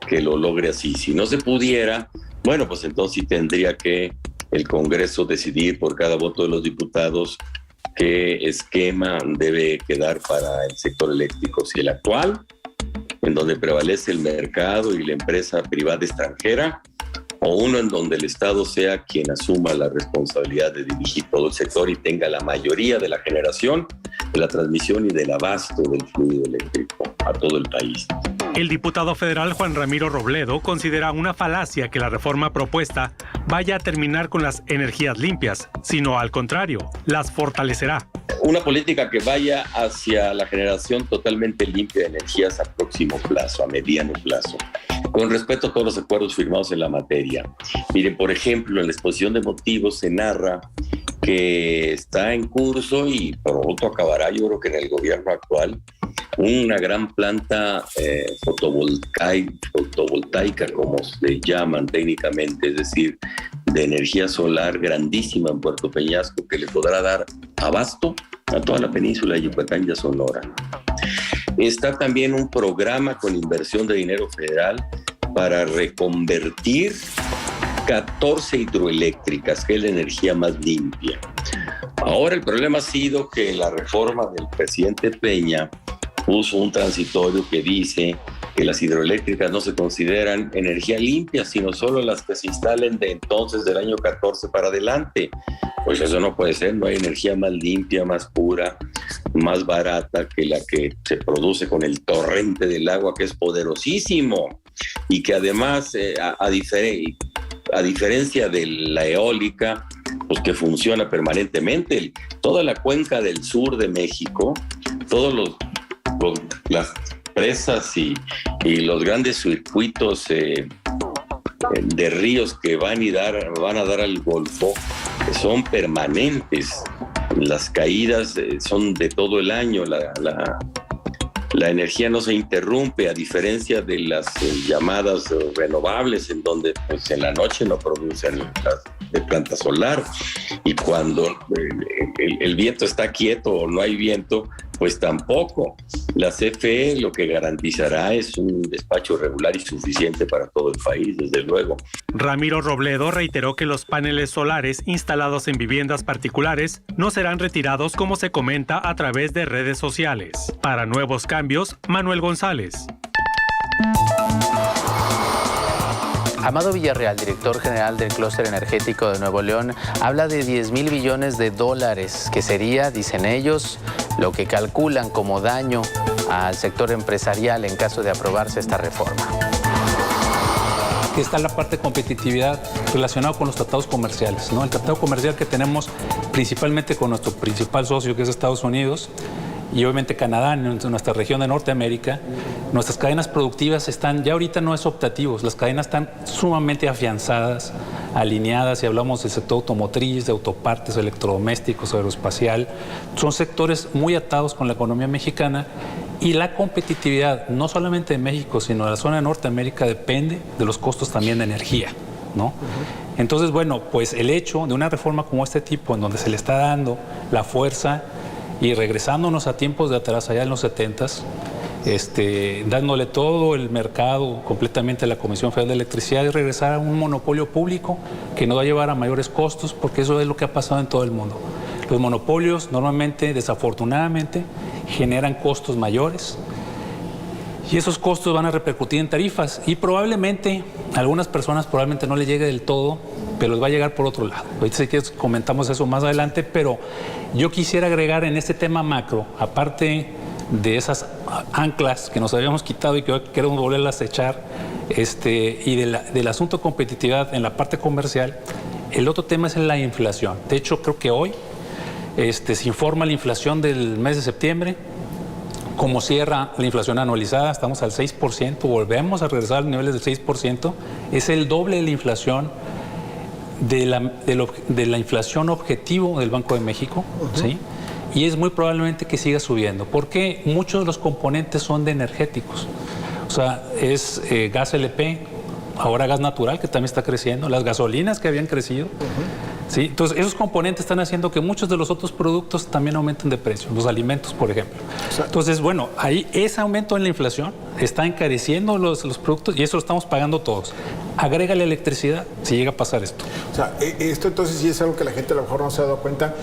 que lo logre así. Si no se pudiera, bueno, pues entonces sí tendría que el Congreso decidir por cada voto de los diputados qué esquema debe quedar para el sector eléctrico, si el actual, en donde prevalece el mercado y la empresa privada extranjera, o uno en donde el Estado sea quien asuma la responsabilidad de dirigir todo el sector y tenga la mayoría de la generación, de la transmisión y del abasto del fluido eléctrico a todo el país. El diputado federal Juan Ramiro Robledo considera una falacia que la reforma propuesta vaya a terminar con las energías limpias, sino al contrario, las fortalecerá. Una política que vaya hacia la generación totalmente limpia de energías a próximo plazo, a mediano plazo, con respeto a todos los acuerdos firmados en la materia. Miren, por ejemplo, en la exposición de motivos se narra que está en curso y pronto acabará, yo creo que en el gobierno actual, una gran planta fotovoltaica, como se llaman técnicamente, es decir, de energía solar grandísima en Puerto Peñasco, que le podrá dar abasto a toda la península de Yucatán y a Sonora. Está también un programa con inversión de dinero federal para reconvertir 14 hidroeléctricas, que es la energía más limpia. Ahora el problema ha sido que la reforma del presidente Peña puso un transitorio que dice que las hidroeléctricas no se consideran energía limpia, sino solo las que se instalen de entonces, del año 14 para adelante. Pues eso no puede ser, no hay energía más limpia, más pura, más barata que la que se produce con el torrente del agua, que es poderosísimo y que además, a diferencia de la eólica, pues que funciona permanentemente. Toda la cuenca del sur de México, todos las presas y los grandes circuitos de ríos que van a dar al Golfo son permanentes. Las caídas son de todo el año. La energía no se interrumpe, a diferencia de las llamadas renovables, en donde pues, en la noche no producen las de planta solar, y cuando el viento está quieto o no hay viento, pues tampoco. La CFE lo que garantizará es un despacho regular y suficiente para todo el país, desde luego. Ramiro Robledo reiteró que los paneles solares instalados en viviendas particulares no serán retirados, como se comenta a través de redes sociales. Para Nuevos Cambios, Manuel González. Amado Villarreal, director general del Clúster Energético de Nuevo León, habla de 10,000 billones de dólares, que sería, dicen ellos, lo que calculan como daño al sector empresarial en caso de aprobarse esta reforma. Que está la parte de competitividad relacionada con los tratados comerciales, ¿no? El tratado comercial que tenemos principalmente con nuestro principal socio, que es Estados Unidos, y obviamente Canadá, en nuestra región de Norteamérica. Nuestras cadenas productivas están, ya ahorita no es optativos, las cadenas están sumamente afianzadas, alineadas, si hablamos del sector automotriz, de autopartes, electrodomésticos, aeroespacial, son sectores muy atados con la economía mexicana, y la competitividad, no solamente de México, sino de la zona de Norteamérica, depende de los costos también de energía, ¿no? Entonces, bueno, pues el hecho de una reforma como este tipo, en donde se le está dando la fuerza y regresándonos a tiempos de atrás, allá en los 70s, dándole todo el mercado completamente a la Comisión Federal de Electricidad y regresar a un monopolio público que nos va a llevar a mayores costos, porque eso es lo que ha pasado en todo el mundo. Los monopolios normalmente, desafortunadamente, generan costos mayores y esos costos van a repercutir en tarifas y probablemente a algunas personas probablemente no les llegue del todo, pero les va a llegar por otro lado. Ahorita sí que comentamos eso más adelante, pero yo quisiera agregar en este tema macro, aparte de esas anclas que nos habíamos quitado y que hoy queremos volverlas a echar, y del asunto de competitividad en la parte comercial, el otro tema es la inflación. De hecho, creo que hoy se informa la inflación del mes de septiembre, como cierra la inflación anualizada, estamos al 6%, volvemos a regresar a los niveles del 6%, es el doble de la inflación de la inflación objetivo del Banco de México, ¿sí? Y es muy probablemente que siga subiendo, porque muchos de los componentes son de energéticos. O sea, es gas LP, ahora gas natural, que también está creciendo, las gasolinas que habían crecido, ¿sí? Entonces, esos componentes están haciendo que muchos de los otros productos también aumenten de precio, los alimentos, por ejemplo. Entonces, bueno, ahí ese aumento en la inflación está encareciendo los productos y eso lo estamos pagando todos. Agrégale electricidad si llega a pasar esto. O sea, esto entonces sí es algo que la gente a lo mejor no se ha dado cuenta,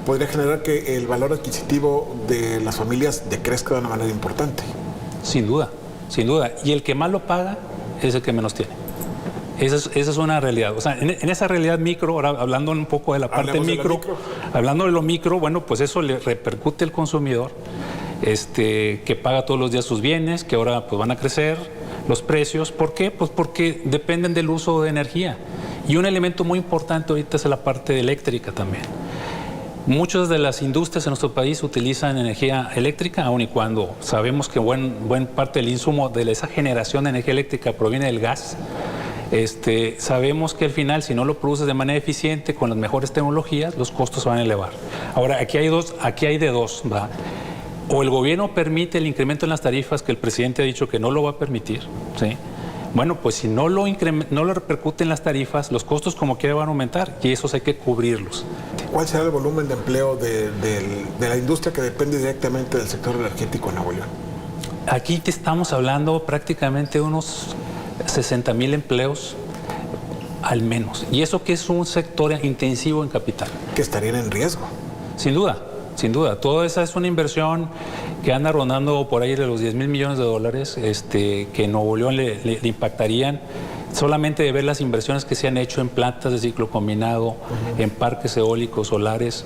podría generar que el valor adquisitivo de las familias decrezca de una manera importante. Sin duda, sin duda. Y el que más lo paga es el que menos tiene. Esa es una realidad. O sea, en esa realidad micro, ahora hablando un poco de la parte micro, hablando de lo micro, bueno, pues eso le repercute al consumidor, que paga todos los días sus bienes, que ahora pues van a crecer los precios. ¿Por qué? Pues porque dependen del uso de energía. Y un elemento muy importante ahorita es la parte eléctrica también. Muchas de las industrias en nuestro país utilizan energía eléctrica, aun y cuando sabemos que buen parte del insumo de esa generación de energía eléctrica proviene del gas. Sabemos que al final, si no lo produces de manera eficiente, con las mejores tecnologías, los costos se van a elevar. Ahora, aquí hay de dos, ¿va? O el gobierno permite el incremento en las tarifas, que el presidente ha dicho que no lo va a permitir, ¿sí? Bueno, pues si no lo repercute en las tarifas, los costos como quiera van a aumentar y esos hay que cubrirlos. ¿Cuál será el volumen de empleo de la industria que depende directamente del sector energético en Nuevo León? Aquí te estamos hablando prácticamente de unos 60,000 empleos al menos. Y eso que es un sector intensivo en capital. Que estarían en riesgo. Sin duda, sin duda. Toda esa es una inversión que anda rondando por ahí de los 10,000 millones de dólares, que Nuevo León le impactarían. Solamente de ver las inversiones que se han hecho en plantas de ciclo combinado, en parques eólicos, solares,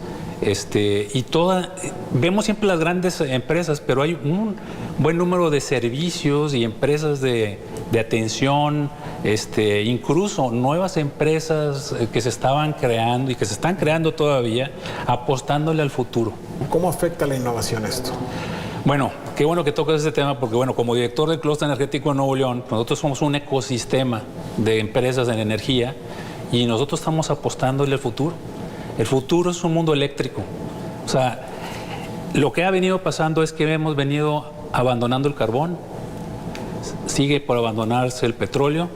vemos siempre las grandes empresas, pero hay un buen número de servicios y empresas de atención, incluso nuevas empresas que se estaban creando y que se están creando todavía, apostándole al futuro. ¿Cómo afecta la innovación esto? Bueno, qué bueno que tocas ese tema porque, bueno, como director del Clúster Energético de Nuevo León, nosotros somos un ecosistema de empresas en energía y nosotros estamos apostándole al futuro. El futuro es un mundo eléctrico. O sea, lo que ha venido pasando es que hemos venido abandonando el carbón, sigue por abandonarse el petróleo.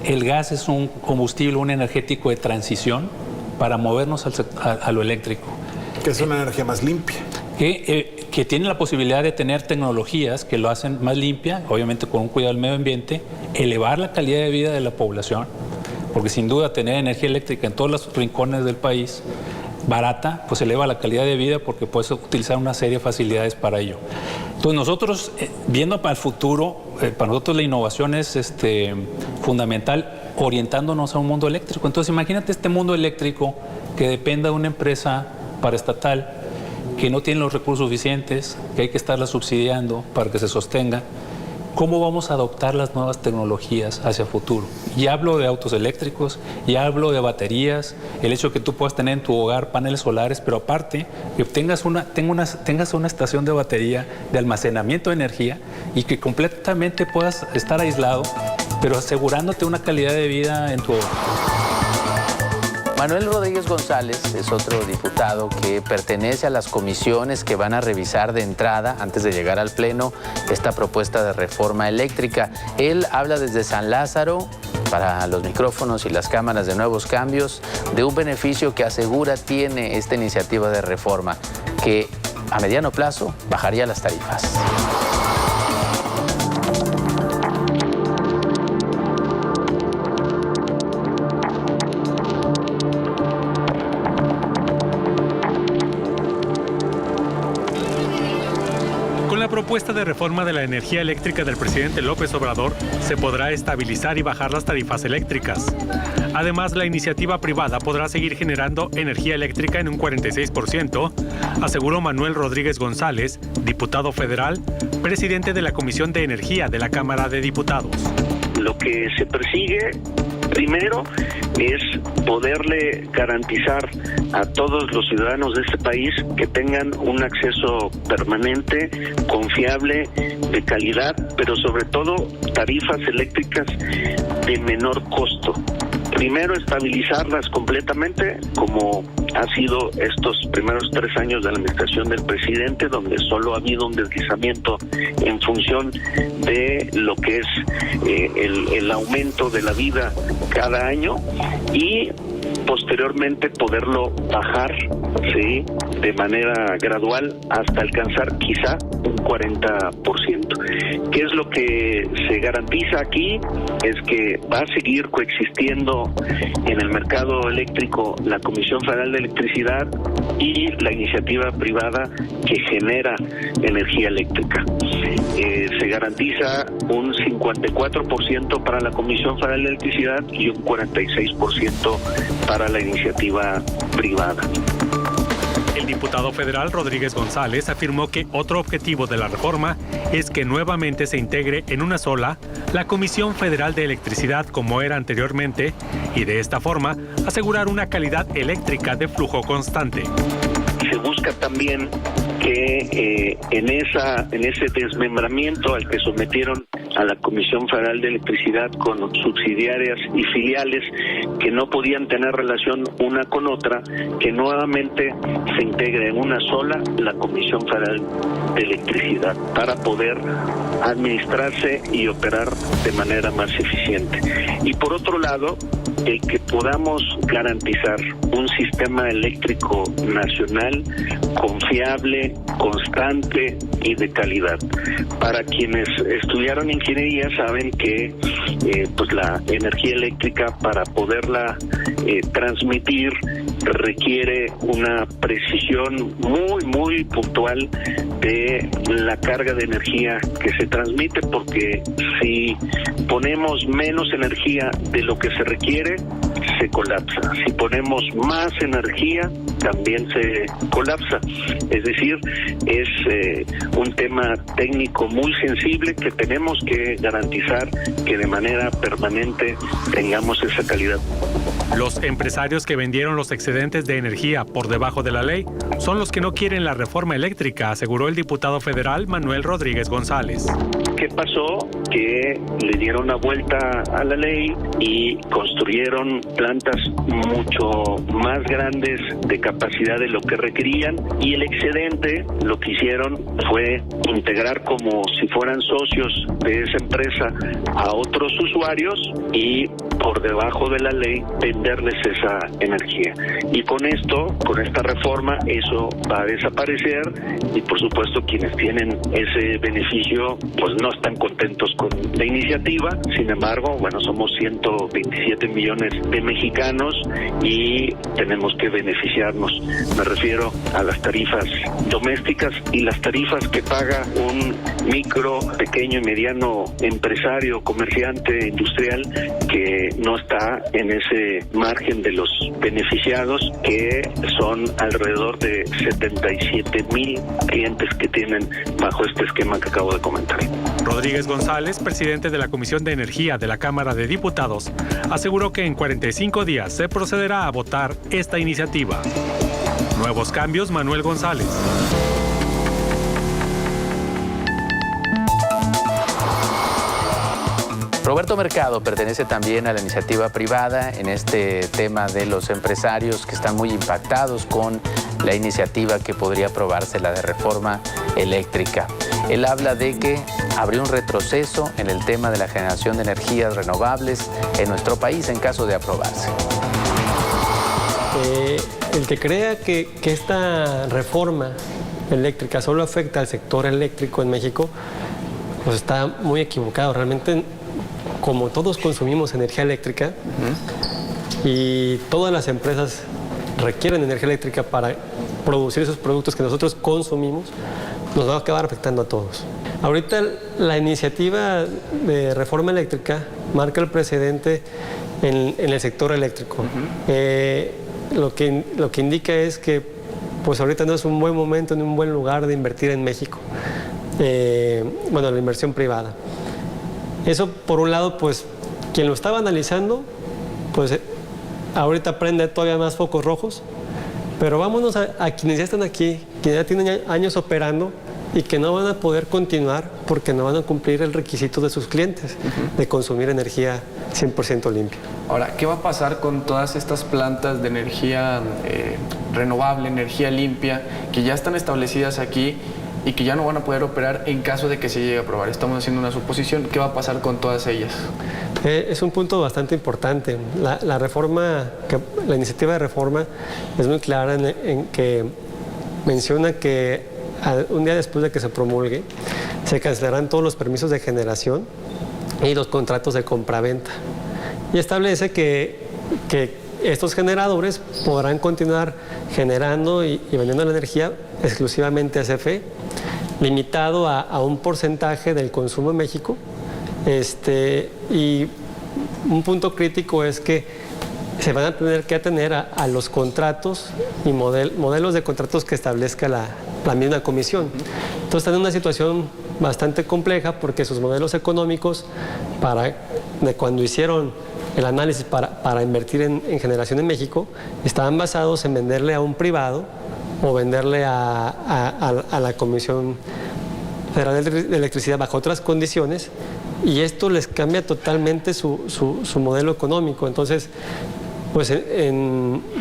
El gas es un combustible, un energético de transición para movernos a lo eléctrico. Que es una energía más limpia. Que tiene la posibilidad de tener tecnologías que lo hacen más limpia, obviamente con un cuidado del medio ambiente, elevar la calidad de vida de la población, porque sin duda tener energía eléctrica en todos los rincones del país, barata, pues eleva la calidad de vida porque puedes utilizar una serie de facilidades para ello. Entonces nosotros, viendo para el futuro, para nosotros la innovación es fundamental, orientándonos a un mundo eléctrico. Entonces imagínate este mundo eléctrico que dependa de una empresa paraestatal, que no tiene los recursos suficientes, que hay que estarla subsidiando para que se sostenga. ¿Cómo vamos a adoptar las nuevas tecnologías hacia el futuro? Y hablo de autos eléctricos, y hablo de baterías, el hecho de que tú puedas tener en tu hogar paneles solares, pero aparte que tengas una estación de batería de almacenamiento de energía y que completamente puedas estar aislado, pero asegurándote una calidad de vida en tu hogar. Manuel Rodríguez González es otro diputado que pertenece a las comisiones que van a revisar de entrada, antes de llegar al Pleno, esta propuesta de reforma eléctrica. Él habla desde San Lázaro, para los micrófonos y las cámaras de Nuevos Cambios, de un beneficio que asegura tiene esta iniciativa de reforma, que a mediano plazo bajaría las tarifas. La propuesta de reforma de la energía eléctrica del presidente López Obrador se podrá estabilizar y bajar las tarifas eléctricas. Además, la iniciativa privada podrá seguir generando energía eléctrica en un 46%, aseguró Manuel Rodríguez González, diputado federal, presidente de la Comisión de Energía de la Cámara de Diputados. Lo que se persigue primero es poderle garantizar a todos los ciudadanos de este país que tengan un acceso permanente, confiable, de calidad, pero sobre todo tarifas eléctricas de menor costo. Primero, estabilizarlas completamente, como ha sido estos primeros 3 años de la administración del presidente, donde solo ha habido un deslizamiento en función de lo que es el aumento de la vida cada año, y posteriormente poderlo bajar, ¿sí?, de manera gradual hasta alcanzar quizá un 40%. ¿Qué es lo que se garantiza aquí? Es que va a seguir coexistiendo en el mercado eléctrico la Comisión Federal de Electricidad y la iniciativa privada que genera energía eléctrica. Se garantiza un 54% para la Comisión Federal de Electricidad y un 46% para la iniciativa privada. El diputado federal Rodríguez González afirmó que otro objetivo de la reforma es que nuevamente se integre en una sola la Comisión Federal de Electricidad como era anteriormente y de esta forma asegurar una calidad eléctrica de flujo constante. Se busca también que en ese desmembramiento al que sometieron a la Comisión Federal de Electricidad con subsidiarias y filiales que no podían tener relación una con otra, que nuevamente se integre en una sola la Comisión Federal de Electricidad para poder administrarse y operar de manera más eficiente. Y por otro lado, el que podamos garantizar un sistema eléctrico nacional confiable, constante y de calidad. Para quienes estudiaron ingeniería saben que pues la energía eléctrica, para poderla transmitir, requiere una precisión muy puntual de la carga de energía que se transmite, porque si ponemos menos energía de lo que se requiere, se colapsa. Si ponemos más energía, también se colapsa. Es decir, es un tema técnico muy sensible que tenemos que garantizar que de manera permanente tengamos esa calidad. Los empresarios que vendieron los excedentes de energía por debajo de la ley son los que no quieren la reforma eléctrica, aseguró el diputado federal Manuel Rodríguez González. ¿Qué pasó? Que le dieron la vuelta a la ley y construyeron plantas mucho más grandes de capacidad de lo que requerían, y el excedente lo que hicieron fue integrar como si fueran socios de esa empresa a otros usuarios y por debajo de la ley venderles esa energía. Y con esta reforma, eso va a desaparecer y por supuesto quienes tienen ese beneficio pues no están contentos con la iniciativa. Sin embargo, bueno, somos 127 millones de mexicanos y tenemos que beneficiarnos. Me refiero a las tarifas domésticas y las tarifas que paga un micro, pequeño y mediano empresario, comerciante, industrial, que no está en ese margen de los beneficiados, que son alrededor de 77,000 clientes que tienen bajo este esquema que acabo de comentar. Rodríguez González, presidente de la Comisión de Energía de la Cámara de Diputados, aseguró que en 45 días se procederá a votar esta iniciativa. Nuevos Cambios, Manuel González. Roberto Mercado pertenece también a la iniciativa privada en este tema de los empresarios que están muy impactados con la iniciativa que podría aprobarse, la de reforma eléctrica. Él habla de que habría un retroceso en el tema de la generación de energías renovables en nuestro país en caso de aprobarse. El que crea que esta reforma eléctrica solo afecta al sector eléctrico en México, pues está muy equivocado. Realmente, como todos consumimos energía eléctrica y todas las empresas requieren energía eléctrica para producir esos productos que nosotros consumimos, nos va a acabar afectando a todos. Ahorita la iniciativa de reforma eléctrica marca el precedente en el sector eléctrico. Lo que indica es que pues ahorita no es un buen momento ni un buen lugar de invertir en México. La inversión privada. Eso, por un lado, pues quien lo estaba analizando, pues ahorita prende todavía más focos rojos, pero vámonos a quienes ya están aquí, quienes ya tienen años operando y que no van a poder continuar porque no van a cumplir el requisito de sus clientes de consumir energía 100% limpia. Ahora, ¿qué va a pasar con todas estas plantas de energía renovable, energía limpia, que ya están establecidas aquí y que ya no van a poder operar en caso de que se llegue a aprobar? Estamos haciendo una suposición. ¿Qué va a pasar con todas ellas? Es un punto bastante importante. La iniciativa de reforma es muy clara en que menciona que un día después de que se promulgue, se cancelarán todos los permisos de generación y los contratos de compraventa. Y establece que estos generadores podrán continuar generando y vendiendo la energía exclusivamente a CFE, limitado a un porcentaje del consumo en México. Y un punto crítico es que se van a tener que atener a los contratos y modelos de contratos que establezca la misma comisión. Entonces están en una situación bastante compleja porque sus modelos económicos de cuando hicieron el análisis para invertir en generación en México estaban basados en venderle a un privado o venderle a la Comisión Federal de Electricidad bajo otras condiciones, y esto les cambia totalmente su modelo económico. Entonces, pues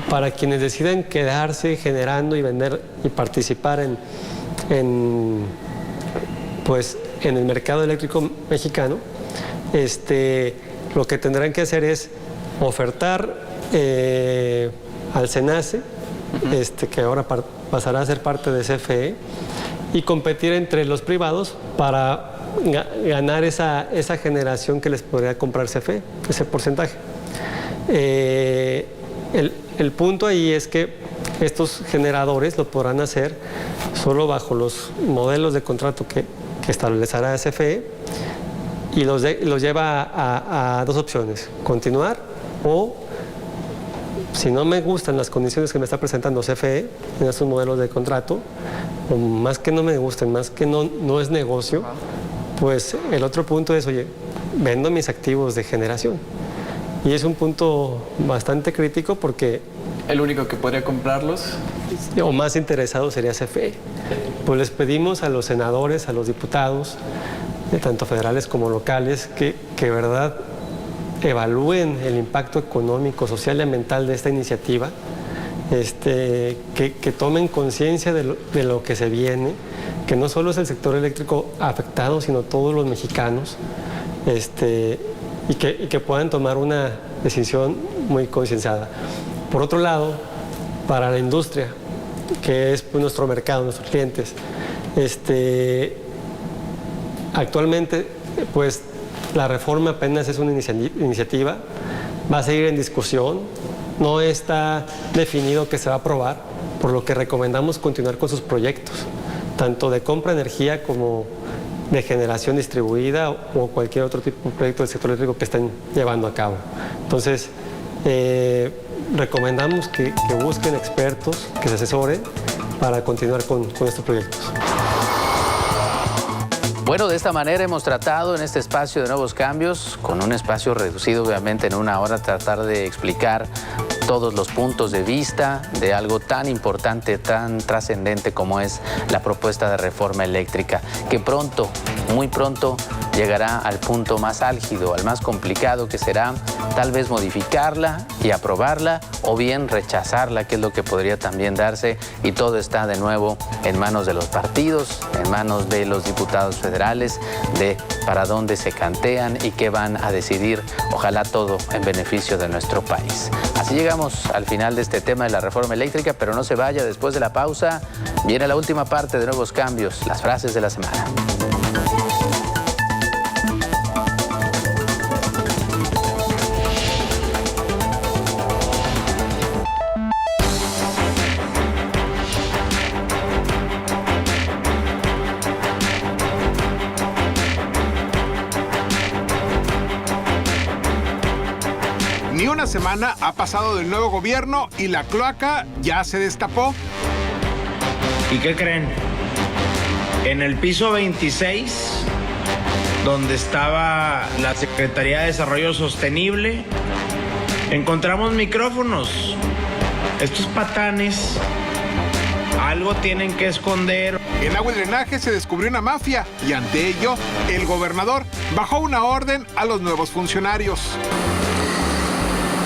para quienes deciden quedarse generando y vender y participar en el mercado eléctrico mexicano, lo que tendrán que hacer es ofertar al SENACE, que ahora pasará a ser parte de CFE, y competir entre los privados para ganar esa generación que les podría comprar CFE, ese porcentaje. El punto ahí es que estos generadores lo podrán hacer solo bajo los modelos de contrato que establecerá CFE, y los lleva a dos opciones: continuar, o si no me gustan las condiciones que me está presentando CFE en estos modelos de contrato, o más que no me gusten, más que no es negocio, pues el otro punto es, oye, vendo mis activos de generación. Y es un punto bastante crítico porque el único que podría comprarlos o más interesado sería CFE. Pues les pedimos a los senadores, a los diputados, tanto federales como locales, que verdad evalúen el impacto económico, social y ambiental de esta iniciativa, que tomen conciencia de lo que se viene, que no solo es el sector eléctrico afectado, sino todos los mexicanos, y que puedan tomar una decisión muy concienciada. Por otro lado, para la industria, que es nuestro mercado, nuestros clientes, actualmente, pues la reforma apenas es una iniciativa, va a seguir en discusión, no está definido que se va a aprobar, por lo que recomendamos continuar con sus proyectos, tanto de compra de energía como de generación distribuida o cualquier otro tipo de proyecto del sector eléctrico que estén llevando a cabo. Entonces, recomendamos que busquen expertos, que se asesoren para continuar con estos proyectos. Bueno, de esta manera hemos tratado en este espacio de Nuevos Cambios, con un espacio reducido obviamente en una hora, tratar de explicar todos los puntos de vista de algo tan importante, tan trascendente como es la propuesta de reforma eléctrica, que pronto, muy pronto, llegará al punto más álgido, al más complicado, que será tal vez modificarla y aprobarla o bien rechazarla, que es lo que podría también darse, y todo está de nuevo en manos de los partidos, en manos de los diputados federales, de para dónde se cantean y qué van a decidir, ojalá todo en beneficio de nuestro país. Así llegamos al final de este tema de la reforma eléctrica, pero no se vaya, después de la pausa viene la última parte de Nuevos Cambios, las frases de la semana. Ni una semana ha pasado del nuevo gobierno y la cloaca ya se destapó. ¿Y qué creen? En el piso 26, donde estaba la Secretaría de Desarrollo Sostenible, encontramos micrófonos. Estos patanes algo tienen que esconder. En agua y drenaje se descubrió una mafia y ante ello, el gobernador bajó una orden a los nuevos funcionarios.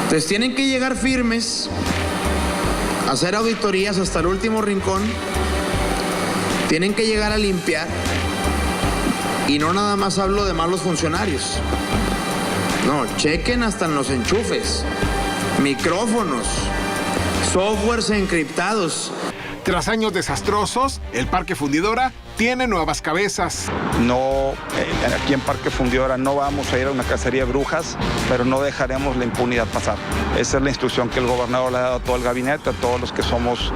Entonces tienen que llegar firmes, hacer auditorías hasta el último rincón, tienen que llegar a limpiar, y no nada más hablo de malos funcionarios, No, chequen hasta en los enchufes, micrófonos, softwares encriptados. Tras años desastrosos, el Parque Fundidora tiene nuevas cabezas. No, aquí en Parque Fundidora no vamos a ir a una cacería de brujas, pero no dejaremos la impunidad pasar. Esa es la instrucción que el gobernador le ha dado a todo el gabinete, a todos los que somos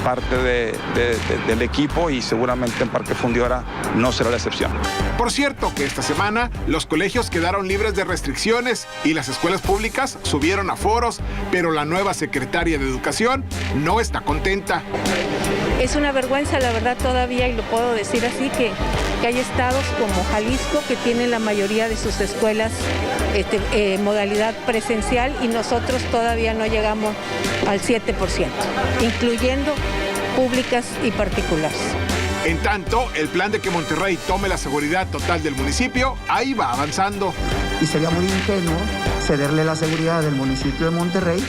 parte del equipo, y seguramente en Parque Fundidora no será la excepción. Por cierto que esta semana los colegios quedaron libres de restricciones y las escuelas públicas subieron aforos, pero la nueva secretaria de Educación no está contenta. Es una vergüenza, la verdad, todavía, y lo puedo decir así, que hay estados como Jalisco que tienen la mayoría de sus escuelas modalidad presencial, y nosotros todavía no llegamos al 7%, incluyendo públicas y particulares. En tanto, el plan de que Monterrey tome la seguridad total del municipio, ahí va avanzando. Y sería muy ingenuo cederle la seguridad del municipio de Monterrey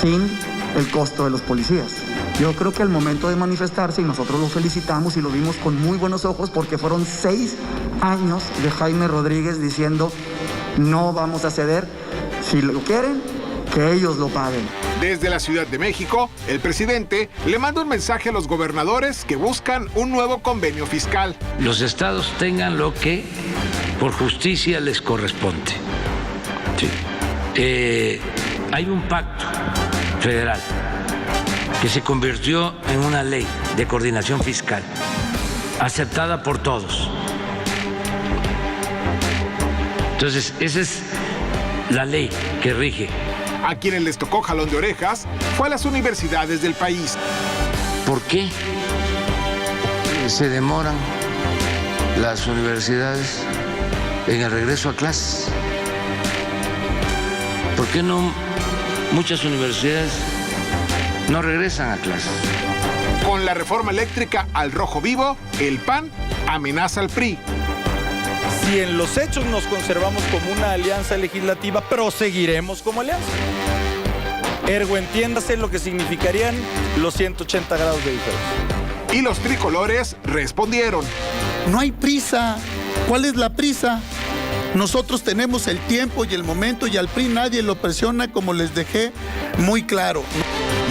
sin el costo de los policías. Yo creo que al momento de manifestarse, y nosotros lo felicitamos y lo vimos con muy buenos ojos, porque fueron 6 años de Jaime Rodríguez diciendo: no vamos a ceder, si lo quieren, que ellos lo paguen. Desde la Ciudad de México, el presidente le manda un mensaje a los gobernadores que buscan un nuevo convenio fiscal. Los estados tengan lo que por justicia les corresponde. Sí. Hay un pacto federal que se convirtió en una ley de coordinación fiscal, aceptada por todos. Entonces, esa es la ley que rige. A quienes les tocó jalón de orejas fue a las universidades del país. ¿Por qué se demoran las universidades en el regreso a clases? ¿Por qué no muchas universidades no regresan a clases? Con la reforma eléctrica al rojo vivo, el PAN amenaza al PRI. Si en los hechos nos conservamos como una alianza legislativa, proseguiremos como alianza. Ergo, entiéndase lo que significarían los 180 grados de diferencia. Y los tricolores respondieron: no hay prisa. ¿Cuál es la prisa? Nosotros tenemos el tiempo y el momento, y al PRI nadie lo presiona, como les dejé muy claro.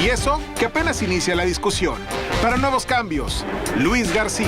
Y eso que apenas inicia la discusión. Para Nuevos Cambios, Luis García.